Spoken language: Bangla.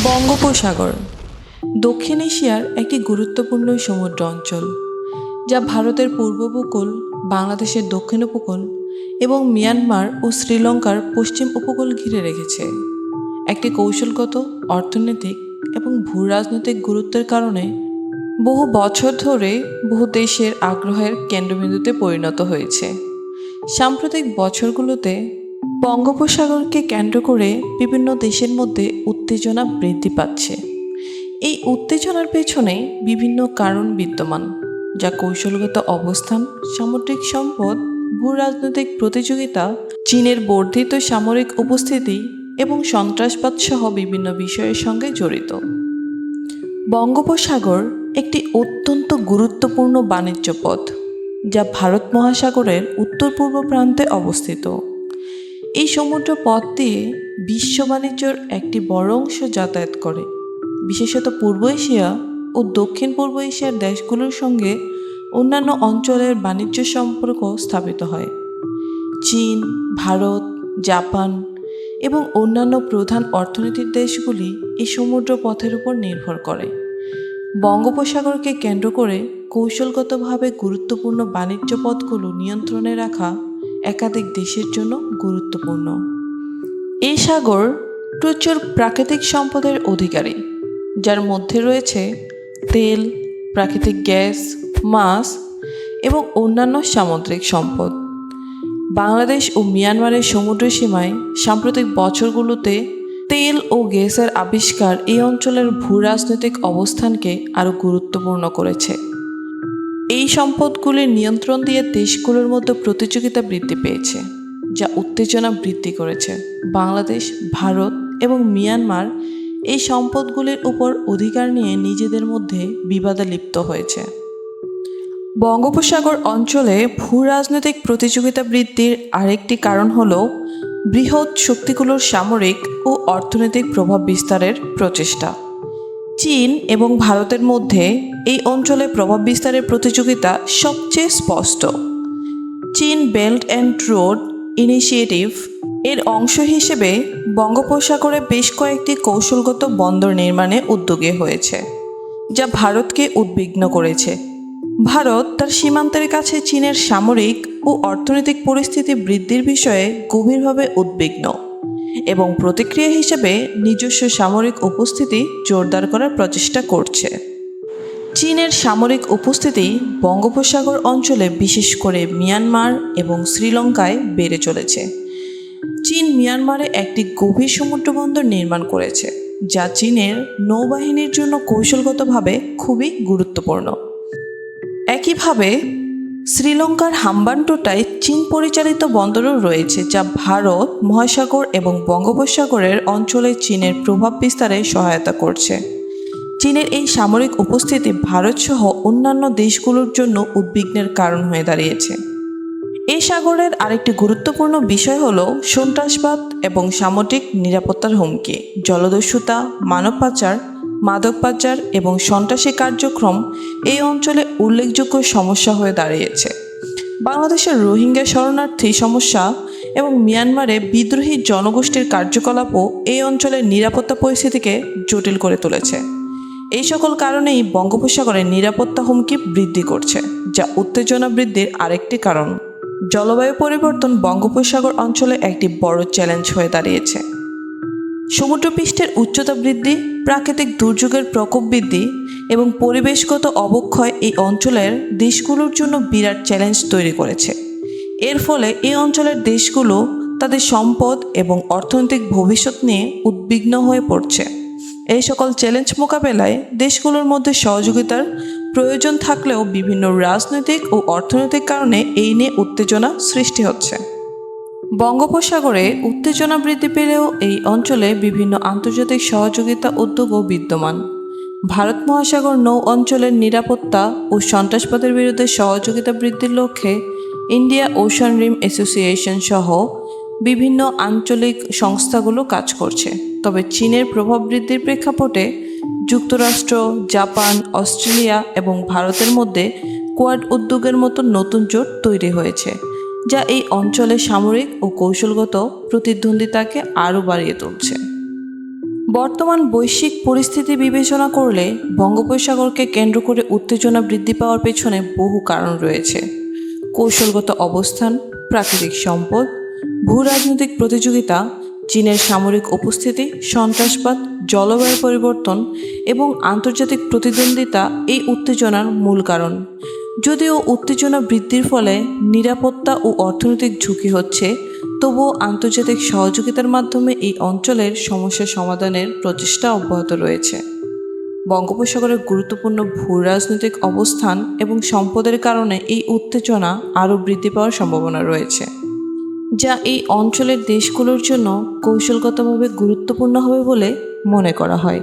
বঙ্গোপসাগর দক্ষিণ এশিয়ার একটি গুরুত্বপূর্ণ সমুদ্র অঞ্চল, যা ভারতের পূর্ব উপকূল, বাংলাদেশের দক্ষিণ উপকূল এবং মিয়ানমার ও শ্রীলঙ্কার পশ্চিম উপকূল ঘিরে রেখেছে। একটি কৌশলগত, অর্থনৈতিক এবং ভূরাজনৈতিক গুরুত্বের কারণে বহু বছর ধরে বহু দেশের আগ্রহের কেন্দ্রবিন্দুতে পরিণত হয়েছে। সাম্প্রতিক বছরগুলোতে বঙ্গোপসাগরকে কেন্দ্র করে বিভিন্ন দেশের মধ্যে উত্তেজনা বৃদ্ধি পাচ্ছে। এই উত্তেজনার পেছনে বিভিন্ন কারণ বিদ্যমান, যা কৌশলগত অবস্থান, সামুদ্রিক সম্পদ, ভূরাজনৈতিক প্রতিযোগিতা, চীনের বর্ধিত সামরিক উপস্থিতি এবং সন্ত্রাসবাদ সহ বিভিন্ন বিষয়ের সঙ্গে জড়িত। বঙ্গোপসাগর একটি অত্যন্ত গুরুত্বপূর্ণ বাণিজ্য পথ, যা ভারত মহাসাগরের উত্তর পূর্ব প্রান্তে অবস্থিত। এই সমুদ্র পথ দিয়ে বিশ্ব বাণিজ্যর একটি বড় অংশ যাতায়াত করে, বিশেষত পূর্ব এশিয়া ও দক্ষিণ পূর্ব এশিয়ার দেশগুলোর সঙ্গে অন্যান্য অঞ্চলের বাণিজ্য সম্পর্ক স্থাপিত হয়। চীন, ভারত, জাপান এবং অন্যান্য প্রধান অর্থনীতির দেশগুলি এই সমুদ্র পথের উপর নির্ভর করে। বঙ্গোপসাগরকে কেন্দ্র করে কৌশলগতভাবে গুরুত্বপূর্ণ বাণিজ্য পথগুলো নিয়ন্ত্রণে রাখা একাধিক দেশের জন্য গুরুত্বপূর্ণ। এই সাগর প্রচুর প্রাকৃতিক সম্পদের অধিকারী, যার মধ্যে রয়েছে তেল, প্রাকৃতিক গ্যাস, মাছ এবং অন্যান্য সামুদ্রিক সম্পদ। বাংলাদেশ ও মিয়ানমারের সমুদ্র সীমায় সাম্প্রতিক বছরগুলোতে তেল ও গ্যাসের আবিষ্কার এই অঞ্চলের ভূরাজনৈতিক অবস্থানকে আরও গুরুত্বপূর্ণ করেছে। এই সম্পদগুলির নিয়ন্ত্রণ দিয়ে দেশগুলোর মধ্যে প্রতিযোগিতা বৃদ্ধি পেয়েছে, যা উত্তেজনা বৃদ্ধি করেছে। বাংলাদেশ, ভারত এবং মিয়ানমার এই সম্পদগুলির উপর অধিকার নিয়ে নিজেদের মধ্যে বিবাদে লিপ্ত হয়েছে। বঙ্গোপসাগর অঞ্চলে ভূরাজনৈতিক প্রতিযোগিতা বৃদ্ধির আরেকটি কারণ হল বৃহৎ শক্তিগুলোর সামরিক ও অর্থনৈতিক প্রভাব বিস্তারের প্রচেষ্টা। চীন এবং ভারতের মধ্যে এই অঞ্চলে প্রভাব বিস্তারের প্রতিযোগিতা সবচেয়ে স্পষ্ট। চীন বেল্ট অ্যান্ড রোড ইনিশিয়েটিভ এর অংশ হিসেবে বঙ্গোপসাগরে বেশ কয়েকটি কৌশলগত বন্দর নির্মাণে উদ্যোগী হয়েছে, যা ভারতকে উদ্বিগ্ন করেছে। ভারত তার সীমান্তের কাছে চীনের সামরিক ও অর্থনৈতিক পরিস্থিতি বৃদ্ধির বিষয়ে গভীরভাবে উদ্বিগ্ন এবং প্রতিক্রিয়া হিসেবে নিজস্ব সামরিক উপস্থিতি জোরদার করার প্রচেষ্টা করছে। চীনের সামরিক উপস্থিতি বঙ্গোপসাগর অঞ্চলে, বিশেষ করে মিয়ানমার এবং শ্রীলঙ্কায় বেড়ে চলেছে। চীন মিয়ানমারে একটি গভীর সমুদ্র বন্দর নির্মাণ করেছে, যা চীনের নৌবাহিনীর জন্য কৌশলগতভাবে খুবই গুরুত্বপূর্ণ। একইভাবে শ্রীলঙ্কার হাম্বানটোটায় চীন পরিচালিত বন্দরও রয়েছে, যা ভারত মহাসাগর এবং বঙ্গোপসাগরের অঞ্চলে চীনের প্রভাব বিস্তারে সহায়তা করছে। চীনের এই সামরিক উপস্থিতি ভারতসহ অন্যান্য দেশগুলোর জন্য উদ্বিগ্নের কারণ হয়ে দাঁড়িয়েছে। এই সাগরের আরেকটি গুরুত্বপূর্ণ বিষয় হল সন্ত্রাসবাদ এবং সামুদ্রিক নিরাপত্তার হুমকি। জলদস্যুতা, মানব পাচার, মাদক পাচার এবং সন্ত্রাসী কার্যক্রম এই অঞ্চলে উল্লেখযোগ্য সমস্যা হয়ে দাঁড়িয়েছে। বাংলাদেশের রোহিঙ্গা শরণার্থী সমস্যা এবং মিয়ানমারে বিদ্রোহী জনগোষ্ঠীর কার্যকলাপও এই অঞ্চলের নিরাপত্তা পরিস্থিতিকে জটিল করে তুলেছে। এই সকল কারণেই বঙ্গোপসাগরের নিরাপত্তা হুমকি বৃদ্ধি করছে, যা উত্তেজনা বৃদ্ধির আরেকটি কারণ। জলবায়ু পরিবর্তন বঙ্গোপসাগর অঞ্চলে একটি বড় চ্যালেঞ্জ হয়ে দাঁড়িয়েছে। সমুদ্রপৃষ্ঠের উচ্চতা বৃদ্ধি, প্রাকৃতিক দুর্যোগের প্রকোপ বৃদ্ধি এবং পরিবেশগত অবক্ষয় এই অঞ্চলের দেশগুলোর জন্য বিরাট চ্যালেঞ্জ তৈরি করেছে। এর ফলে এই অঞ্চলের দেশগুলো তাদের সম্পদ এবং অর্থনৈতিক ভবিষ্যৎ নিয়ে উদ্বিগ্ন হয়ে পড়ছে। এই সকল চ্যালেঞ্জ মোকাবেলায় দেশগুলোর মধ্যে সহযোগিতার প্রয়োজন থাকলেও বিভিন্ন রাজনৈতিক ও অর্থনৈতিক কারণে এই নিয়ে উত্তেজনা সৃষ্টি হচ্ছে। বঙ্গোপসাগরে উত্তেজনা বৃদ্ধি পেলেও এই অঞ্চলে বিভিন্ন আন্তর্জাতিক সহযোগিতা উদ্যোগও বিদ্যমান। ভারত মহাসাগর নৌ অঞ্চলের নিরাপত্তা ও সন্ত্রাসবাদের বিরুদ্ধে সহযোগিতা বৃদ্ধির লক্ষ্যে ইন্ডিয়া ওশান রিম অ্যাসোসিয়েশন সহ বিভিন্ন আঞ্চলিক সংস্থাগুলো কাজ করছে। তবে চীনের প্রভাব বৃদ্ধির প্রেক্ষাপটে যুক্তরাষ্ট্র, জাপান, অস্ট্রেলিয়া এবং ভারতের মধ্যে কোয়াড উদ্যোগের মতো নতুন জোট তৈরি হয়েছে, যা এই অঞ্চলে সামরিক ও কৌশলগত প্রতিদ্বন্দ্বিতাকে আরও বাড়িয়ে তুলছে। বর্তমান বৈশ্বিক পরিস্থিতি বিবেচনা করলে বঙ্গোপসাগরকে কেন্দ্র করে উত্তেজনা বৃদ্ধি পাওয়ার পেছনে বহু কারণ রয়েছে। কৌশলগত অবস্থান, প্রাকৃতিক সম্পদ, ভূরাজনৈতিক প্রতিযোগিতা, চীনের সামরিক উপস্থিতি, সন্ত্রাসবাদ, জলবায়ু পরিবর্তন এবং আন্তর্জাতিক প্রতিদ্বন্দ্বিতা এই উত্তেজনার মূল কারণ। যদিও উত্তেজনা বৃদ্ধির ফলে নিরাপত্তা ও অর্থনৈতিক ঝুঁকি হচ্ছে, তবুও আন্তর্জাতিক সহযোগিতার মাধ্যমে এই অঞ্চলের সমস্যা সমাধানের প্রচেষ্টা অব্যাহত রয়েছে। বঙ্গোপসাগরের গুরুত্বপূর্ণ ভূরাজনৈতিক অবস্থান এবং সম্পদের কারণে এই উত্তেজনা আরও বৃদ্ধি পাওয়ার সম্ভাবনা রয়েছে, যা এই অঞ্চলের দেশগুলোর জন্য কৌশলগতভাবে গুরুত্বপূর্ণ হবে বলে মনে করা হয়।